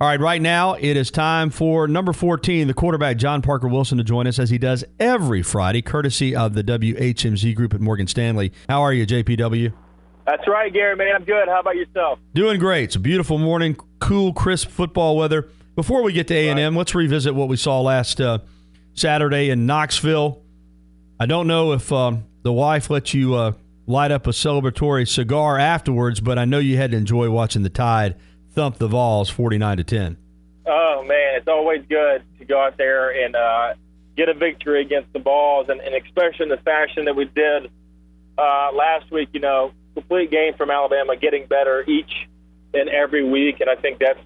All right now it is time for number 14, the quarterback, John Parker Wilson, to join us as he does every Friday, courtesy of the WHMZ Group at Morgan Stanley. How are you, JPW? That's right, Gary, man. I'm good. How about yourself? Doing great. It's a beautiful morning, cool, crisp football weather. Before we get to A&M, let's revisit what we saw last Saturday in Knoxville. I don't know if the wife let you light up a celebratory cigar afterwards, but I know you had to enjoy watching the Tide thump the Vols 49-10. Oh, man, it's always good to go out there and get a victory against the Vols, and especially in the fashion that we did last week, complete game from Alabama, getting better each and every week, and I think that's,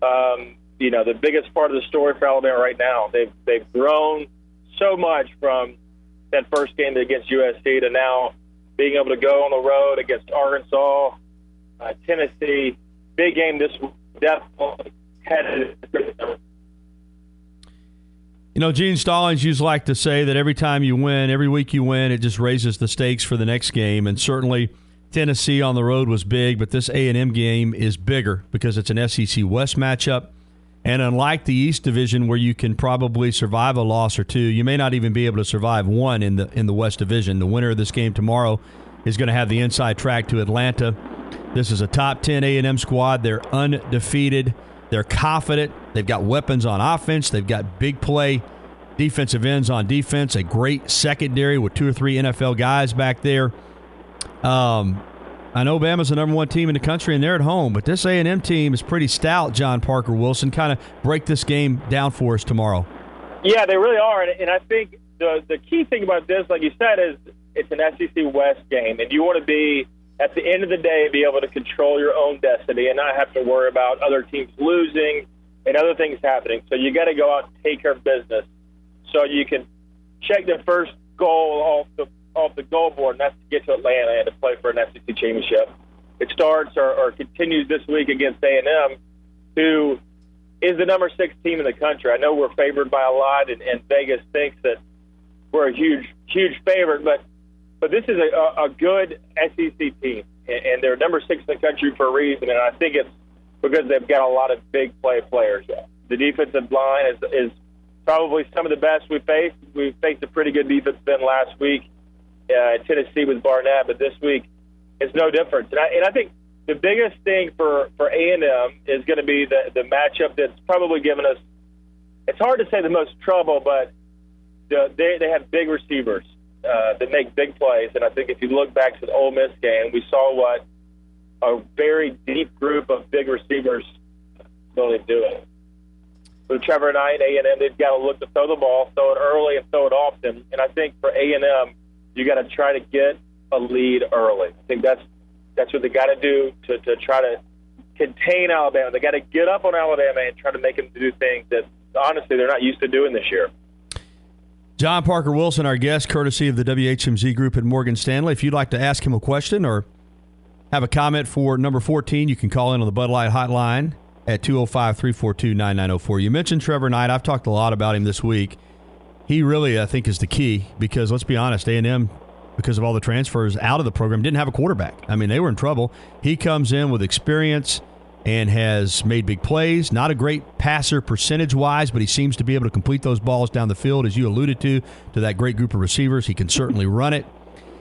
the biggest part of the story for Alabama right now. They've grown so much from that first game against USC to now being able to go on the road against Arkansas, Tennessee. Big game this week, definitely headed. Gene Stallings used to like to say that every time you win, every week you win, it just raises the stakes for the next game. And certainly Tennessee on the road was big, but this A&M game is bigger because it's an SEC West matchup. And unlike the East Division, where you can probably survive a loss or two, you may not even be able to survive one in the West Division. The winner of this game tomorrow is going to have the inside track to Atlanta. This is a top 10 A&M squad. They're undefeated. They're confident. They've got weapons on offense. They've got big play defensive ends on defense, a great secondary with 2 or 3 NFL guys back there. I know Bama's the number 1 team in the country, and they're at home, but this A&M team is pretty stout, John Parker Wilson. Kind of break this game down for us tomorrow. Yeah, they really are, and I think the key thing about this, like you said, is it's an SEC West game, and you want to be, at the end of the day, be able to control your own destiny and not have to worry about other teams losing and other things happening. So you got to go out and take care of business so you can check the first goal off the goal board, and that's to get to Atlanta and to play for an SEC championship. It starts or continues this week against A&M, who is the number 6 team in the country. I know we're favored by a lot, and Vegas thinks that we're a huge favorite, but this is a good SEC team, and they're number 6 in the country for a reason, and I think it's because they've got a lot of big players. The defensive line is probably some of the best we've faced. We faced a pretty good defense then last week. Tennessee with Barnett, but this week it's no different. And I think the biggest thing for A&M is going to be the matchup that's probably given us, it's hard to say the most trouble, but they have big receivers that make big plays. And I think if you look back to the Ole Miss game, we saw what a very deep group of big receivers really doing. With Trevor Knight, A&M, they've got to look to throw the ball, throw it early and throw it often. And I think for A&M, you got to try to get a lead early. I think that's what they got to do to try to contain Alabama. They got to get up on Alabama and try to make them do things that, honestly, they're not used to doing this year. John Parker Wilson, our guest, courtesy of the WHMZ Group at Morgan Stanley. If you'd like to ask him a question or have a comment for number 14, you can call in on the Bud Light hotline at 205-342-9904. You mentioned Trevor Knight. I've talked a lot about him this week. He really, I think, is the key because, let's be honest, A&M, because of all the transfers out of the program, didn't have a quarterback. I mean, they were in trouble. He comes in with experience and has made big plays. Not a great passer percentage-wise, but he seems to be able to complete those balls down the field, as you alluded to that great group of receivers. He can certainly run it.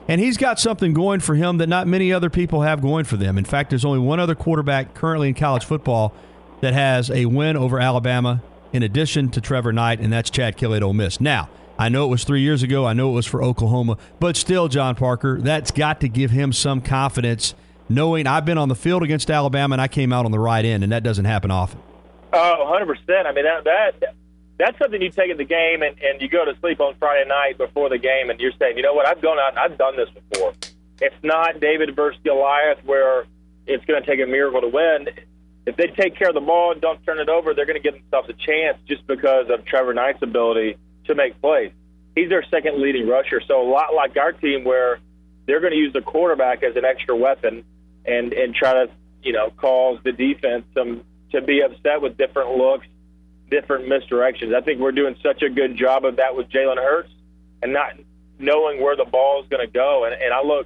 And he's got something going for him that not many other people have going for them. In fact, there's only one other quarterback currently in college football that has a win over Alabama in addition to Trevor Knight, and that's Chad Kelly at Ole Miss. Now, I know it was 3 years ago. I know it was for Oklahoma. But still, John Parker, that's got to give him some confidence, knowing I've been on the field against Alabama and I came out on the right end, and that doesn't happen often. 100%. I mean, that's something you take in the game and you go to sleep on Friday night before the game and you're saying, you know what, I've gone out and I've done this before. It's not David versus Goliath where it's going to take a miracle to win. If they take care of the ball and don't turn it over, they're going to give themselves a chance just because of Trevor Knight's ability to make plays. He's their second leading rusher, so a lot like our team where they're going to use the quarterback as an extra weapon and try to, cause the defense to be upset with different looks, different misdirections. I think we're doing such a good job of that with Jalen Hurts and not knowing where the ball is going to go. And I look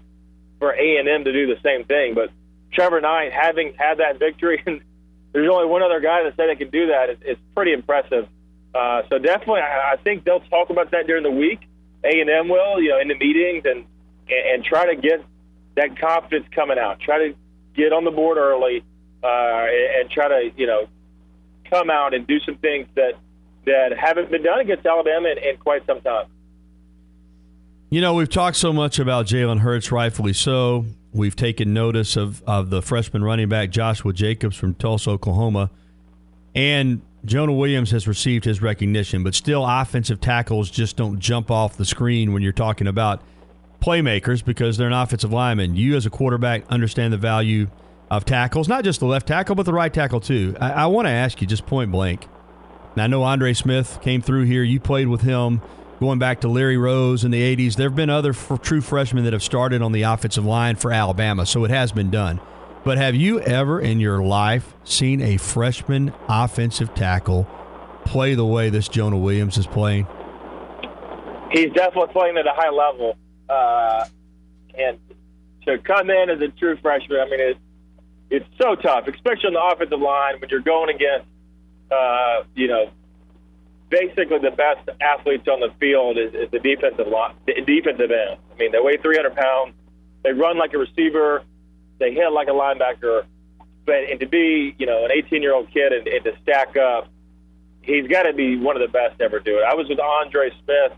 for A&M to do the same thing. But Trevor Knight, having had that victory, and there's only one other guy that said they can do that. It's pretty impressive. So definitely, I think they'll talk about that during the week. A&M will, in the meetings and try to get that confidence coming out. Try to get on the board early and try to, come out and do some things that haven't been done against Alabama in quite some time. We've talked so much about Jalen Hurts, rightfully so. We've taken notice of the freshman running back Joshua Jacobs from Tulsa, Oklahoma. And Jonah Williams has received his recognition, but still offensive tackles just don't jump off the screen when you're talking about playmakers because they're an offensive lineman. You as a quarterback understand the value of tackles, not just the left tackle, but the right tackle too. I want to ask you just point blank. Now, I know Andre Smith came through here. You played with him going back to Larry Rose in the 80s. There have been other true freshmen that have started on the offensive line for Alabama, so it has been done. But have you ever in your life seen a freshman offensive tackle play the way this Jonah Williams is playing? He's definitely playing at a high level. And to come in as a true freshman, I mean, it's so tough, especially on the offensive line when you're going against, basically the best athletes on the field is the defensive end. I mean, they weigh 300 pounds. They run like a receiver. They hit like a linebacker. And to be, an 18-year-old kid and to stack up, he's got to be one of the best to ever do it. I was with Andre Smith,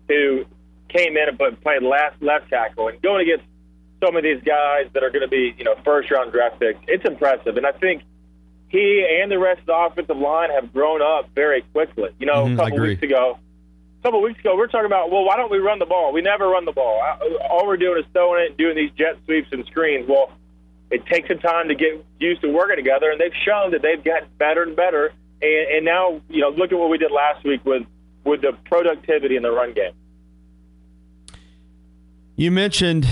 who came in and played left tackle. And going against some of these guys that are going to be, first-round draft picks, it's impressive. And I think he and the rest of the offensive line have grown up very quickly. A couple weeks ago, we're talking about, well, why don't we run the ball? We never run the ball. All we're doing is throwing it and doing these jet sweeps and screens. Well, it takes some time to get used to working together, and they've shown that they've gotten better and better. And now, look at what we did last week with the productivity in the run game. You mentioned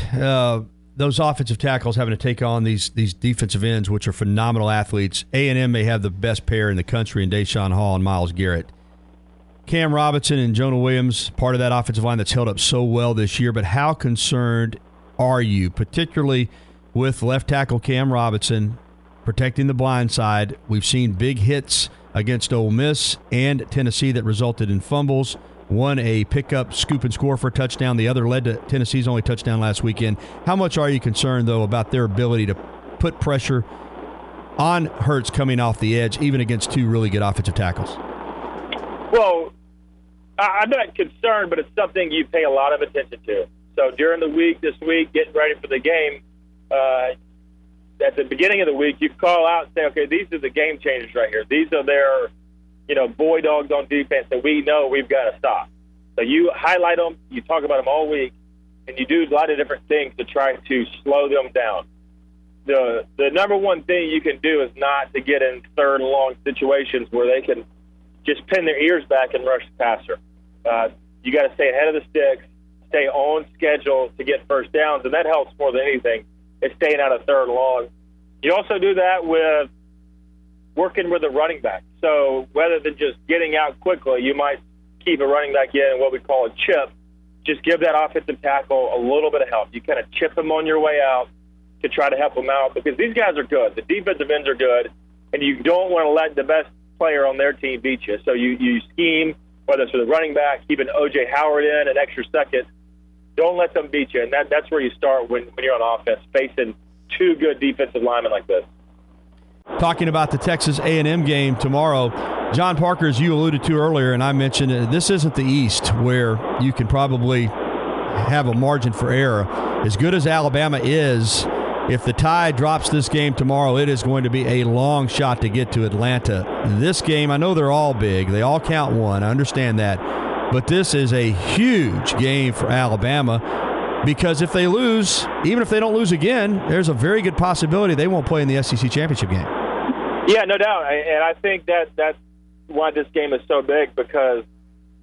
those offensive tackles having to take on these defensive ends, which are phenomenal athletes. A&M may have the best pair in the country in Deshaun Hall and Myles Garrett. Cam Robinson and Jonah Williams, part of that offensive line that's held up so well this year, but how concerned are you, particularly with left tackle Cam Robinson protecting the blind side? We've seen big hits against Ole Miss and Tennessee that resulted in fumbles. One, a pickup, scoop, and score for a touchdown. The other led to Tennessee's only touchdown last weekend. How much are you concerned, though, about their ability to put pressure on Hurts coming off the edge, even against two really good offensive tackles? Well, I'm not concerned, but it's something you pay a lot of attention to. So during the week, this week, getting ready for the game, at the beginning of the week, you call out and say, okay, these are the game changers right here. These are their boy dogs on defense that we know we've got to stop. So you highlight them, you talk about them all week, and you do a lot of different things to try to slow them down. The number one thing you can do is not to get in third and long situations where they can just pin their ears back and rush the passer. You got to stay ahead of the sticks, stay on schedule to get first downs, and that helps more than anything. It's staying out of third and long. You also do that with working with a running back. So rather than just getting out quickly, you might keep a running back in what we call a chip. Just give that offensive tackle a little bit of help. You kind of chip them on your way out to try to help them out because these guys are good. The defensive ends are good, and you don't want to let the best player on their team beat you. So you scheme, whether it's with a running back, keeping O.J. Howard in an extra second. Don't let them beat you, and that's where you start when you're on offense, facing two good defensive linemen like this. Talking about the Texas A&M game tomorrow, John Parker, as you alluded to earlier, and I mentioned, this isn't the East where you can probably have a margin for error. As good as Alabama is, if the Tide drops this game tomorrow, it is going to be a long shot to get to Atlanta. This game, I know they're all big. They all count one. I understand that. But this is a huge game for Alabama because if they lose, even if they don't lose again, there's a very good possibility they won't play in the SEC championship game. Yeah, no doubt. And I think that's why this game is so big because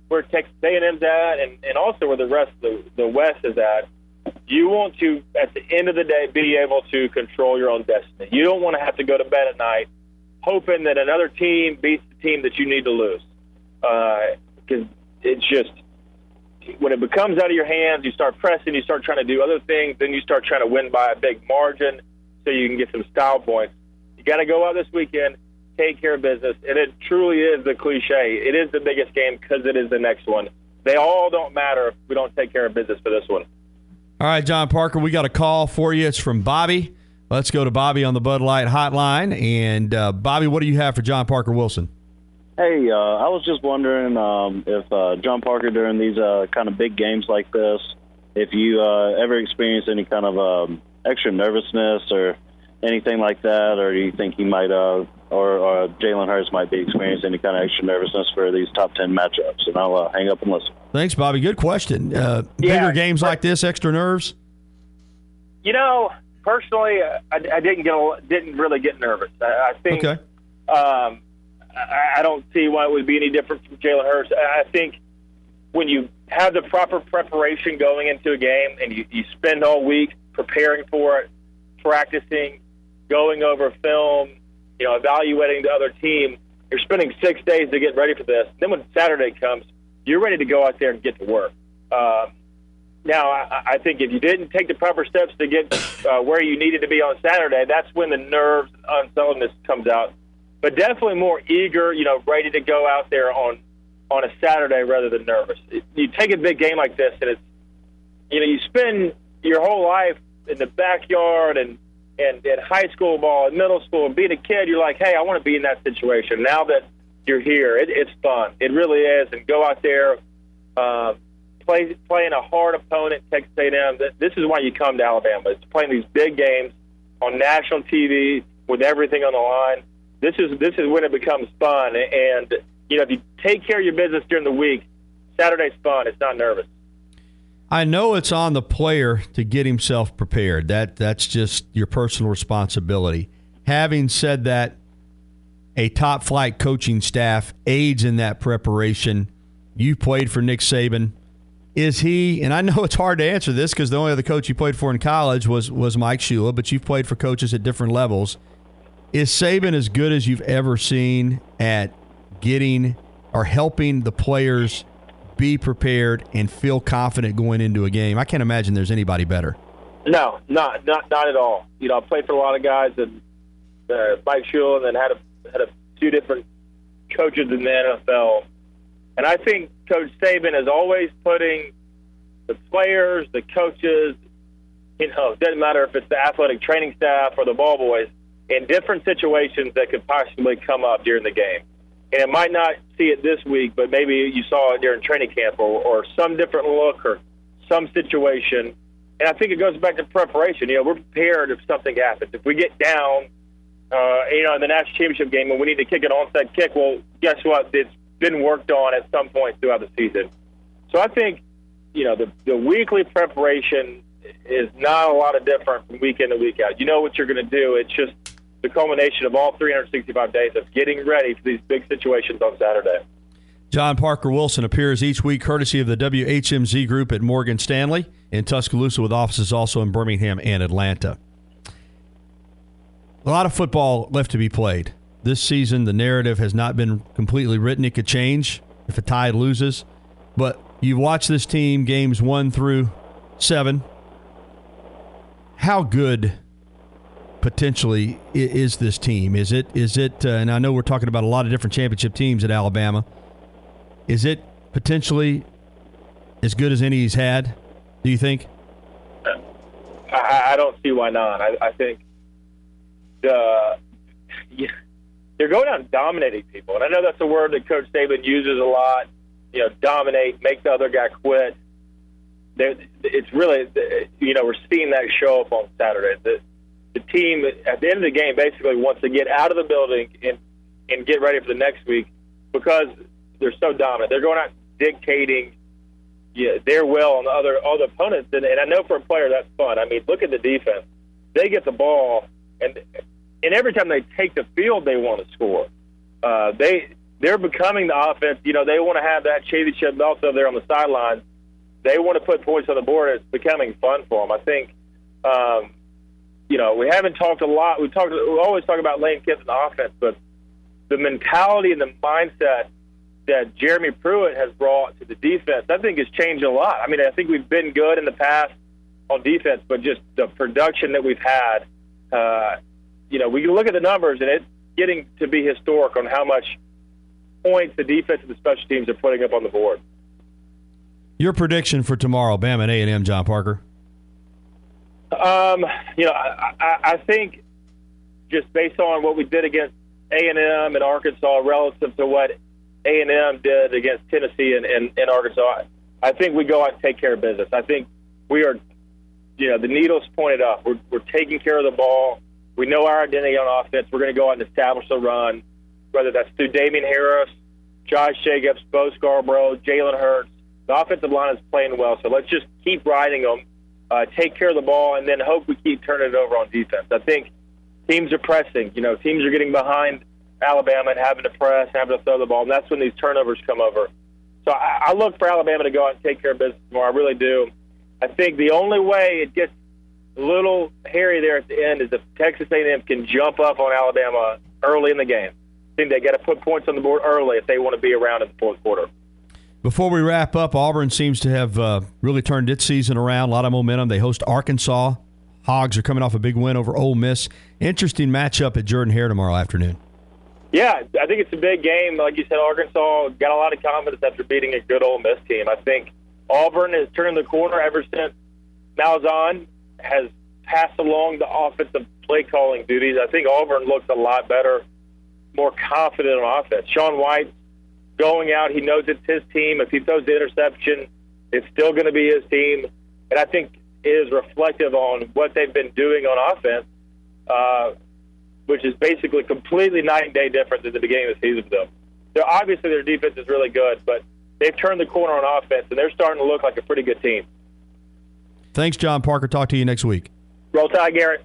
where Texas A&M's at and also where the rest of the West is at, you want to, at the end of the day, be able to control your own destiny. You don't want to have to go to bed at night hoping that another team beats the team that you need to lose. Because it's just, when it becomes out of your hands, you start pressing, you start trying to do other things, then you start trying to win by a big margin so you can get some style points. You got to go out this weekend. take care of business, and it truly is the cliche. It is the biggest game because it is the next one. They all don't matter if we don't take care of business for this one. All right, John Parker, we got a call for you. It's from Bobby. Let's go to Bobby on the Bud Light hotline. And, Bobby, what do you have for John Parker Wilson? Hey, I was just wondering if John Parker, during these kind of big games like this, if you ever experience any kind of extra nervousness or anything like that, or do you think he might, or Jalen Hurts might be experiencing any kind of extra nervousness for these top 10 matchups? And I'll hang up and listen. Thanks, Bobby. Good question. Bigger games like this, extra nerves? Personally, I didn't really get nervous. I think okay. I don't see why it would be any different from Jalen Hurts. I think when you have the proper preparation going into a game and you spend all week preparing for it, practicing, going over film, evaluating the other team, you're spending 6 days to get ready for this. Then when Saturday comes, you're ready to go out there and get to work. Now, I think if you didn't take the proper steps to get where you needed to be on Saturday, that's when the nerves and unsettledness comes out. But definitely more eager, ready to go out there on a Saturday rather than nervous. You take a big game like this, and it's, you spend your whole life in the backyard and high school ball and middle school, and being a kid, you're like, hey, I want to be in that situation. Now that you're here, it's fun. It really is. And go out there, playing a hard opponent, Texas A&M. This is why you come to Alabama. It's playing these big games on national TV with everything on the line. This is when it becomes fun. And, if you take care of your business during the week, Saturday's fun. It's not nervous. I know it's on the player to get himself prepared. That's just your personal responsibility. Having said that, a top-flight coaching staff aids in that preparation. You played for Nick Saban. Is he, and I know it's hard to answer this because the only other coach you played for in college was Mike Shula, but you've played for coaches at different levels. Is Saban as good as you've ever seen at getting or helping the players be prepared and feel confident going into a game? I can't imagine there's anybody better. No, not at all. I played for a lot of guys, and Mike Shula, and then had a few different coaches in the NFL. And I think Coach Saban is always putting the players, the coaches, it doesn't matter if it's the athletic training staff or the ball boys, in different situations that could possibly come up during the game. And it might not see it this week, but maybe you saw it during training camp or some different look or some situation. And I think it goes back to preparation. We're prepared if something happens. If we get down, in the national championship game and we need to kick an onside kick, well, guess what? It's been worked on at some point throughout the season. So I think, the weekly preparation is not a lot of different from week in and week out. You know what you're going to do. It's just the culmination of all 365 days of getting ready for these big situations on Saturday. John Parker Wilson appears each week courtesy of the WHMZ Group at Morgan Stanley in Tuscaloosa, with offices also in Birmingham and Atlanta. A lot of football left to be played. This season, the narrative has not been completely written. It could change if a Tide loses. But you've watched this team games 1 through 7. How good potentially is this team? Is it? And I know we're talking about a lot of different championship teams at Alabama. Is it potentially as good as any he's had, do you think? I don't see why not. I think they're going out and dominating people. And I know that's a word that Coach Saban uses a lot, dominate, make the other guy quit. It's really, we're seeing that show up on Saturday. The team, at the end of the game, basically wants to get out of the building and get ready for the next week because they're so dominant. They're going out dictating their will on all the opponents. And I know for a player that's fun. I mean, look at the defense. They get the ball, and every time they take the field, they want to score. They're becoming the offense. They want to have that championship belt over there on the sidelines. They want to put points on the board. It's becoming fun for them. I think, we haven't talked a lot. We always talk about Lane Kiffin, the offense, but the mentality and the mindset that Jeremy Pruitt has brought to the defense, I think, has changed a lot. I mean, I think we've been good in the past on defense, but just the production that we've had, we can look at the numbers, and getting to be historic on how much points the defense and the special teams are putting up on the board. Your prediction for tomorrow, Bama and A&M, John Parker? I think just based on what we did against A&M and Arkansas relative to what A&M did against Tennessee and Arkansas, I think we go out and take care of business. I think we are, the needle's pointed up. We're taking care of the ball. We know our identity on offense. We're going to go out and establish the run, whether that's through Damian Harris, Josh Jacobs, Bo Scarborough, Jalen Hurts. The offensive line is playing well, so let's just keep riding them, take care of the ball, and then hope we keep turning it over on defense. I think teams are pressing. Teams are getting behind Alabama and having to press, having to throw the ball, and that's when these turnovers come over. So I look for Alabama to go out and take care of business tomorrow. I really do. I think the only way it gets a little hairy there at the end is if Texas A&M can jump up on Alabama early in the game. I think they got to put points on the board early if they want to be around in the fourth quarter. Before we wrap up, Auburn seems to have really turned its season around. A lot of momentum. They host Arkansas. Hogs are coming off a big win over Ole Miss. Interesting matchup at Jordan-Hare tomorrow afternoon. Yeah, I think it's a big game. Like you said, Arkansas got a lot of confidence after beating a good Ole Miss team. I think Auburn has turned the corner ever since Malzahn has passed along the offensive play-calling duties. I think Auburn looks a lot better, more confident on offense. Sean White going out, he knows it's his team. If he throws the interception, it's still going to be his team. And I think it is reflective on what they've been doing on offense, which is basically completely night and day different than the beginning of the season, though. Obviously, their defense is really good, but they've turned the corner on offense, and they're starting to look like a pretty good team. Thanks, John Parker. Talk to you next week. Roll Tide, Garrett.